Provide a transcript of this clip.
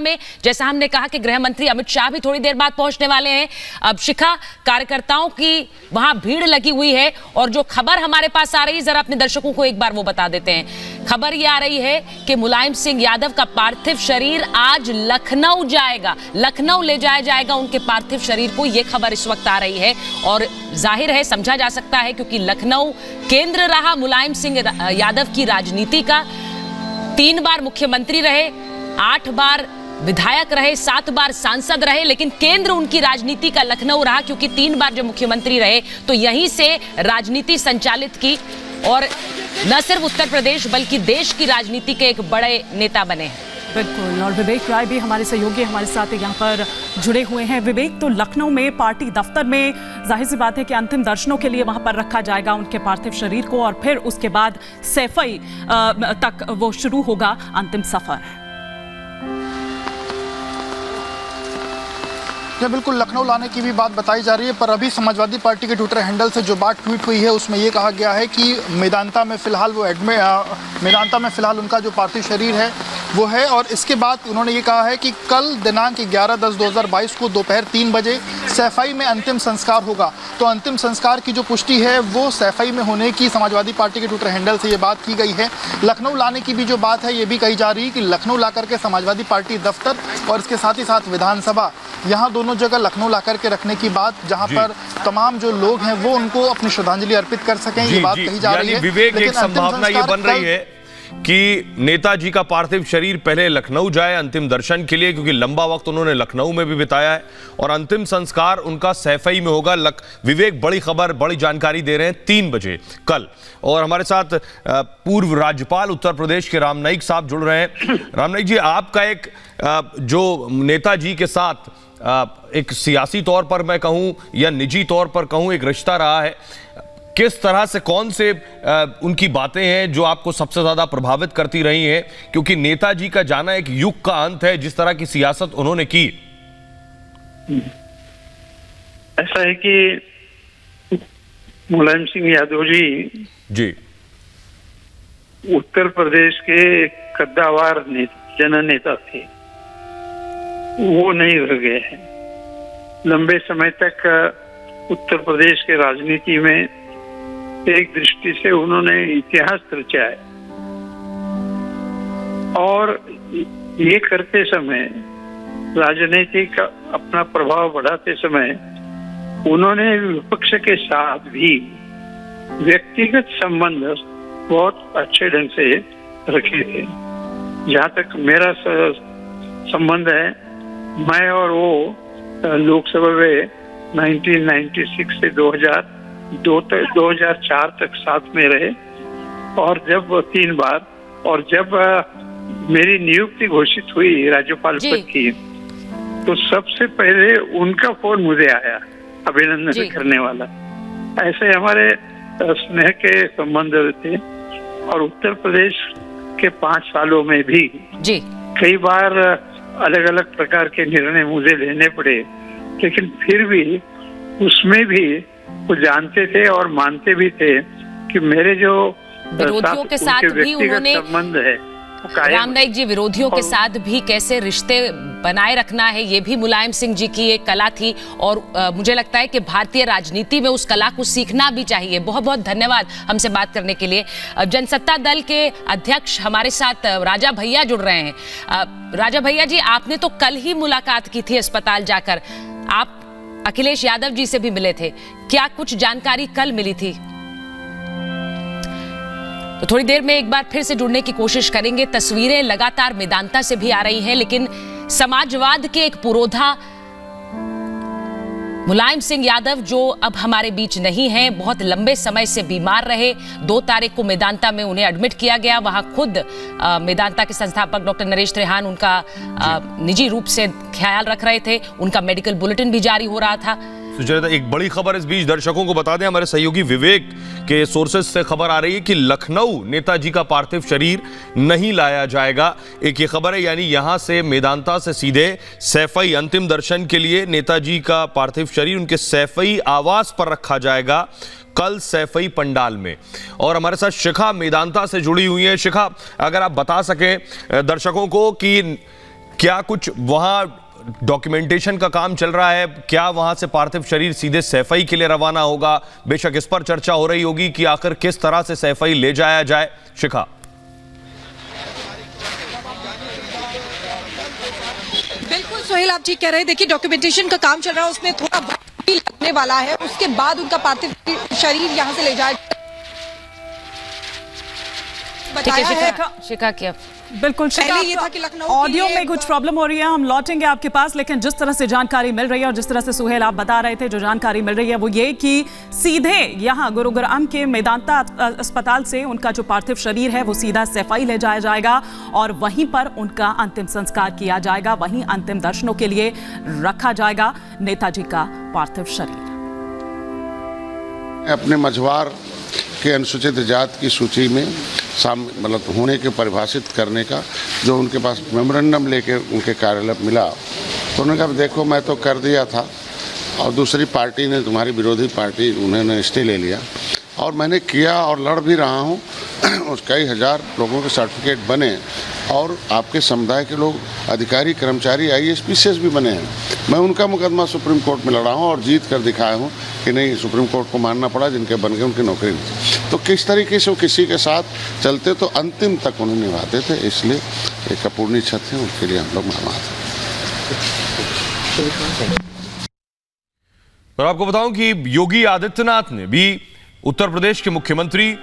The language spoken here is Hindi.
में, जैसा हमने कहा कि गृह मंत्री अमित शाह भी थोड़ी देर बाद पहुंचने वाले हैं। अब शिखा, कार्यकर्ताओं की वहां भीड़ लगी हुई है और जो खबर हमारे पास आ रही है, जरा अपने दर्शकों को एक बार वो बता देते हैं। खबर ये आ रही है कि मुलायम सिंह यादव का पार्थिव शरीर आज लखनऊ जाएगा, लखनऊ ले जाया जाएगा उनके पार्थिव शरीर को, ये खबर इस वक्त आ रही है। और जाहिर है, समझा जा सकता है, क्योंकि लखनऊ केंद्र रहा मुलायम सिंह यादव की राजनीति का। 3 बार मुख्यमंत्री रहे, 8 बार विधायक रहे, 7 बार सांसद रहे, लेकिन केंद्र उनकी राजनीति का लखनऊ रहा, क्योंकि 3 बार जब मुख्यमंत्री रहे तो यहीं से राजनीति संचालित की और न सिर्फ उत्तर प्रदेश बल्कि देश की राजनीति के एक बड़े नेता बने हैं। बिल्कुल, और विवेक राय भी हमारे सहयोगी हमारे साथ यहाँ पर जुड़े हुए हैं। विवेक, तो लखनऊ में पार्टी दफ्तर में जाहिर सी बात है कि अंतिम दर्शनों के लिए वहां पर रखा जाएगा उनके पार्थिव शरीर को, और फिर उसके बाद सैफई तक वो शुरू होगा अंतिम सफर। बिल्कुल, लखनऊ लाने की भी बात बताई जा रही है, पर अभी समाजवादी पार्टी के ट्विटर हैंडल से जो बात ट्वीट हुई है उसमें ये कहा गया है कि मेदांता में फिलहाल मेदांता में फिलहाल उनका जो पार्थिव शरीर है वो है। और इसके बाद उन्होंने ये कहा है कि कल दिनांक 11/10/2022 को दोपहर 3 बजे सैफई में अंतिम संस्कार होगा। तो अंतिम संस्कार की जो पुष्टि है वो सैफई में होने की समाजवादी पार्टी के ट्विटर हैंडल से ये बात की गई है। लखनऊ लाने की भी जो बात है ये भी कही जा रही है कि लखनऊ ला करके समाजवादी पार्टी दफ्तर और इसके साथ ही साथ विधानसभा, यहाँ दोनों जगह लखनऊ ला करके रखने की बात, जहाँ पर तमाम जो लोग हैं वो उनको अपनी श्रद्धांजलि अर्पित कर सकें, ये बात कही जा रही है। विवेक, एक संभावना ये बन रही है कि नेताजी का पार्थिव शरीर पहले लखनऊ जाए अंतिम दर्शन के लिए, क्योंकि लंबा वक्त उन्होंने लखनऊ में भी बिताया है, और अंतिम संस्कार उनका सैफई में होगा। विवेक, बड़ी खबर, बड़ी जानकारी दे रहे हैं 3 बजे कल। और हमारे साथ पूर्व राज्यपाल उत्तर प्रदेश के राम नाईक साहब जुड़ रहे हैं। राम नाईक जी, आपका एक जो नेताजी के साथ एक सियासी तौर पर मैं कहूं या निजी तौर पर कहूं एक रिश्ता रहा है, किस तरह से, कौन से उनकी बातें हैं जो आपको सबसे ज्यादा प्रभावित करती रही हैं? क्योंकि नेताजी का जाना एक युग का अंत है, जिस तरह की सियासत उन्होंने की। ऐसा है कि मुलायम सिंह यादव जी उत्तर प्रदेश के कद्दावर जननेता थे, वो नहीं रह गए हैं। लंबे समय तक उत्तर प्रदेश के राजनीति में एक दृष्टि से उन्होंने इतिहास रचा है, और ये करते समय, राजनीतिक अपना प्रभाव बढ़ाते समय, उन्होंने विपक्ष के साथ भी व्यक्तिगत संबंध बहुत अच्छे ढंग से रखे थे। जहाँ तक मेरा संबंध है, मैं और वो लोकसभा में 1996 से 2004 तक साथ में रहे, और जब 3 बार, और जब मेरी नियुक्ति घोषित हुई राज्यपाल पद की, तो सबसे पहले उनका फोन मुझे आया अभिनंदन करने वाला। ऐसे हमारे स्नेह के संबंध थे। और उत्तर प्रदेश के 5 सालों में भी कई बार अलग अलग प्रकार के निर्णय मुझे लेने पड़े, लेकिन फिर भी उसमें भी वो जानते थे और मानते भी थे कि मेरे जो विरोधियों के साथ भी उन्होंने संबंध है, राम नाईक जी, विरोधियों के साथ भी कैसे रिश्ते बनाए रखना है, ये भी मुलायम सिंह जी की एक कला थी। और मुझे लगता है कि भारतीय राजनीति में उस कला को सीखना भी चाहिए। बहुत बहुत धन्यवाद हमसे बात करने के लिए। जनसत्ता दल के अध्यक्ष हमारे साथ राजा भैया जुड़ रहे हैं। राजा भैया जी, आपने तो कल ही मुलाकात की थी अस्पताल जाकर, आप अखिलेश यादव जी से भी मिले थे, क्या कुछ जानकारी कल मिली थी? तो थोड़ी देर में एक बार फिर से जुड़ने की कोशिश करेंगे। तस्वीरें लगातार मेदांता से भी आ रही हैं, लेकिन समाजवाद के एक पुरोधा मुलायम सिंह यादव, जो अब हमारे बीच नहीं हैं, बहुत लंबे समय से बीमार रहे। 2 तारीख को मेदांता में उन्हें एडमिट किया गया। वहां खुद मेदांता के संस्थापक डॉक्टर नरेश त्रेहान उनका निजी रूप से ख्याल रख रहे थे। उनका मेडिकल बुलेटिन भी जारी हो रहा था। सुचेता, एक बड़ी खबर इस बीच दर्शकों को बता दें, हमारे सहयोगी विवेक के सोर्सेज से खबर आ रही है कि लखनऊ नेताजी का पार्थिव शरीर नहीं लाया जाएगा। एक ये खबर है, यानी यहां से मेदांता से सीधे सैफई अंतिम दर्शन के लिए नेताजी का पार्थिव शरीर उनके सैफई आवास पर रखा जाएगा कल सैफई पंडाल में। और हमारे साथ शिखा मेदांता से जुड़ी हुई है। शिखा, अगर आप बता सकें दर्शकों को कि क्या कुछ वहां डॉक्यूमेंटेशन का काम चल रहा है? क्या वहां से पार्थिव शरीर सीधे सैफई के लिए रवाना होगा? बेशक इस पर चर्चा हो रही होगी कि आखिर किस तरह से सैफई ले जाया जाए। शिखा, बिल्कुल सोहेल, आप ठीक कह रहे हैं। देखिए, डॉक्यूमेंटेशन का काम चल रहा है, उसमें थोड़ा वक्त भी लगने वाला है। उसके बाद उनका पार्थिव शरीर यहां से ले जाया बताया है। शिखा क्या बिल्कुल पहले ये था कि लखनऊ ऑडियो में कुछ प्रॉब्लम हो रही है, हम लौटेंगे आपके पास। लेकिन जिस तरह से जानकारी मिल रही है और जिस तरह से सुहेल आप बता रहे थे, जो जानकारी मिल रही है वो ये कि सीधे यहाँ गुरुग्राम के मेदांता अस्पताल से उनका जो पार्थिव शरीर है वो सीधा सैफई ले जाया जाएगा और वहीं पर उनका अंतिम संस्कार किया जाएगा। वहीं अंतिम दर्शनों के लिए रखा जाएगा नेताजी का पार्थिव शरीर। अपने मझवार के अनुसूचित जाति की सूची में मतलब होने के परिभाषित करने का जो उनके पास मेमोरेंडम लेके उनके कार्यालय मिला, तो उन्होंने कहा देखो मैं तो कर दिया था और दूसरी पार्टी ने, तुम्हारी विरोधी पार्टी, उन्होंने स्टे ले लिया और मैंने किया और लड़ भी रहा हूँ। उस कई हजार लोगों के सर्टिफिकेट बने और आपके समुदाय के लोग अधिकारी, कर्मचारी, IAS PCS भी बने हैं। मैं उनका मुकदमा सुप्रीम कोर्ट में लड़ा हूँ और जीत कर दिखाया हूँ कि नहीं, सुप्रीम कोर्ट को मानना पड़ा, जिनके बन गए उनकी नौकरी नहीं। तो किस तरीके से वो किसी के साथ चलते तो अंतिम तक उन्हें निभाते थे, इसलिए एक अपूर्णीय क्षति है, उनके लिए हम लोग मेहमान हैं। और आपको बताऊं कि योगी आदित्यनाथ ने भी उत्तर प्रदेश के मुख्यमंत्री